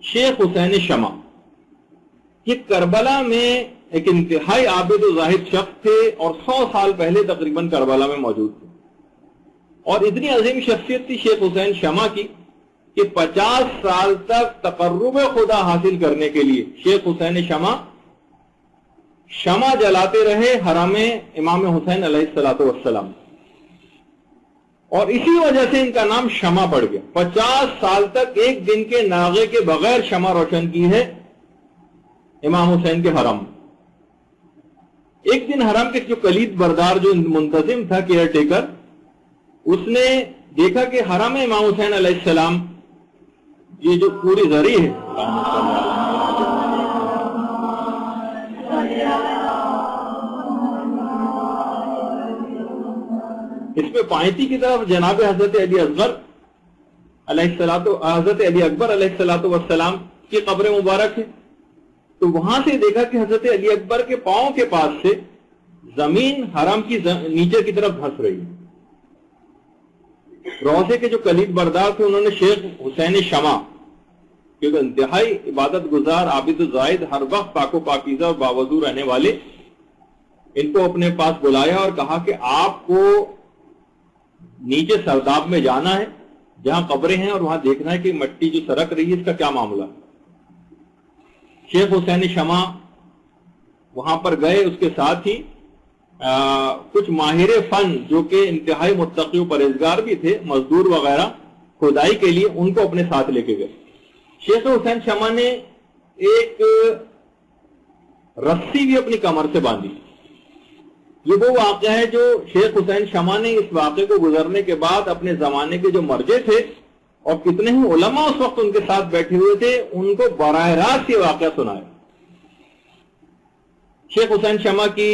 شیخ حسین شمع یہ کربلا میں ایک انتہائی عابد و زاہد شخص تھے اور 100 سال پہلے تقریباً کربلا میں موجود تھے، اور اتنی عظیم شخصیت تھی شیخ حسین شمع کی کہ 50 سال تک تقرب خدا حاصل کرنے کے لیے شیخ حسین شمع جلاتے رہے حرم امام حسین علیہ السلام، اور اسی وجہ سے ان کا نام شمع پڑ گیا۔ 50 سال تک ایک دن کے ناغے کے بغیر شمع روشن کی ہے امام حسین کے حرم۔ ایک دن حرم کے جو کلید بردار جو منتظم تھا کیئر ٹیکر، اس نے دیکھا کہ حرم امام حسین علیہ السلام یہ جو پوری زری ہے اس پہ پائنتی کی طرف جناب حضرت علی اکبر علیہ السلام کی قبر مبارک ہے، تو وہاں سے دیکھا کہ حضرت علی اکبر کے پاؤں کے پاس سے زمین حرم کی نیچے کی طرف دھس رہی ہے۔ روضے کے جو کلید بردار تھے انہوں نے شیخ حسین شمع کیونکہ انتہائی عبادت گزار عابد زاہد ہر وقت پاک و پاکیزہ اور باوضو رہنے والے، ان کو اپنے پاس بلایا اور کہا کہ آپ کو نیچے سرداب میں جانا ہے جہاں قبریں ہیں، اور وہاں دیکھنا ہے کہ مٹی جو سرک رہی ہے اس کا کیا معاملہ۔ شیخ حسین شمع وہاں پر گئے، اس کے ساتھ ہی کچھ ماہر فن جو کہ انتہائی متقی و پرہیزگار بھی تھے، مزدور وغیرہ کھدائی کے لیے، ان کو اپنے ساتھ لے کے گئے۔ شیخ حسین شمع نے ایک رسی بھی اپنی کمر سے باندھی۔ یہ وہ واقعہ ہے جو شیخ حسین شمع نے اس واقعے کو گزرنے کے بعد اپنے زمانے کے جو مرجع تھے اور کتنے ہی علماء اس وقت ان کے ساتھ بیٹھے ہوئے تھے، ان کو براہ راست یہ واقعہ سنایا۔ شیخ حسین شمع کی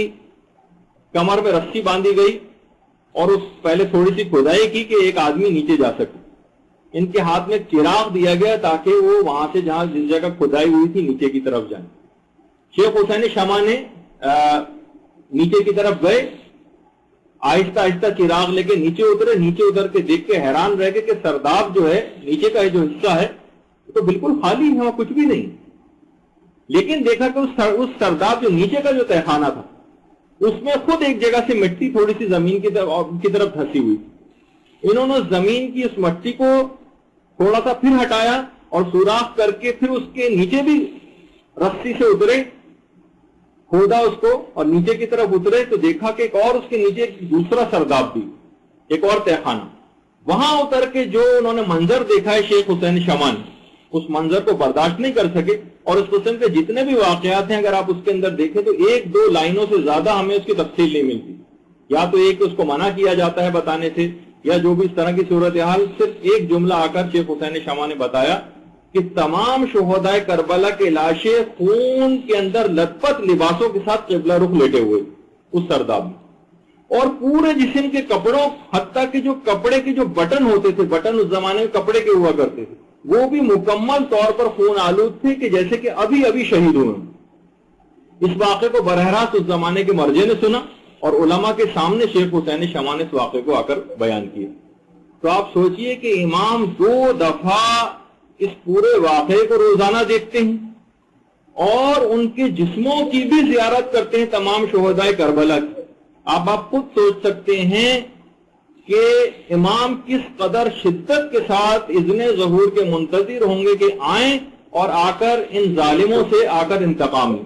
کمر میں رسی باندھی گئی اور اس پہلے تھوڑی سی کھدائی کی کہ ایک آدمی نیچے جا سکے۔ ان کے ہاتھ میں چراغ دیا گیا تاکہ وہ وہاں سے جہاں جس جگہ کھدائی ہوئی تھی نیچے کی طرف جائیں۔ شیخ حسین شمع نے نیچے کی طرف گئے، آہستہ آہستہ چراغ لے کے نیچے اترے۔ نیچے اتر کے دیکھ کے حیران رہ گئے کہ سرداب جو ہے نیچے کا جو حصہ ہے تو بالکل خالی ہے، وہاں کچھ بھی نہیں۔ لیکن دیکھا کہ اس سرداب جو نیچے کا جو تہخانہ تھا اس میں خود ایک جگہ سے مٹی تھوڑی سی زمین کی طرف دھسی ہوئی۔ انہوں نے زمین کی اس مٹی کو تھوڑا سا پھر ہٹایا اور سوراخ کر کے پھر اس کے نیچے بھی رسی سے اترے، کھودا اس کو اور نیچے کی طرف اترے تو دیکھا کہ ایک اور اس کے نیچے دوسرا سرداب بھی، ایک اور تہخانہ۔ وہاں اتر کے جو انہوں نے منظر دیکھا ہے شیخ حسین شمع نے، اس منظر کو برداشت نہیں کر سکے، اور اس قسم کے جتنے بھی واقعات ہیں اگر آپ اس کے اندر دیکھیں تو ایک دو لائنوں سے زیادہ ہمیں اس کی تفصیل نہیں ملتی، یا تو ایک اس کو منع کیا جاتا ہے بتانے سے، یا جو بھی اس طرح کی صورتحال صرف ایک جملہ آ کر شیخ حسین شمع نے بتایا کہ تمام شہدائے کربلا کے لاشیں خون کے اندر لت پت لباسوں کے ساتھ قبلہ رخ لیٹے ہوئے اس سرداب میں، اور پورے جسم کے کپڑوں، حتیٰ کہ جو کپڑے کے جو بٹن ہوتے تھے، بٹن اس زمانے میں کپڑے کے ہوا کرتے تھے، وہ بھی مکمل طور پر خون آلود تھے کہ جیسے کہ ابھی ابھی شہید ہوئے۔ اس واقعے کو براہ راست اس زمانے کے مرجع نے سنا اور علماء کے سامنے شیخ حسین شمع نے اس واقعے کو آ کر بیان کیا۔ تو آپ سوچئے کہ امام 2 دفعہ اس پورے واقعے کو روزانہ دیکھتے ہیں اور ان کے جسموں کی بھی زیارت کرتے ہیں، تمام شہدائے کربلا کی۔ آپ خود سوچ سکتے ہیں کہ امام کس قدر شدت کے ساتھ اذن ظہور کے منتظر ہوں گے کہ آئیں اور آ کر ان ظالموں سے آ کر انتقام لیں۔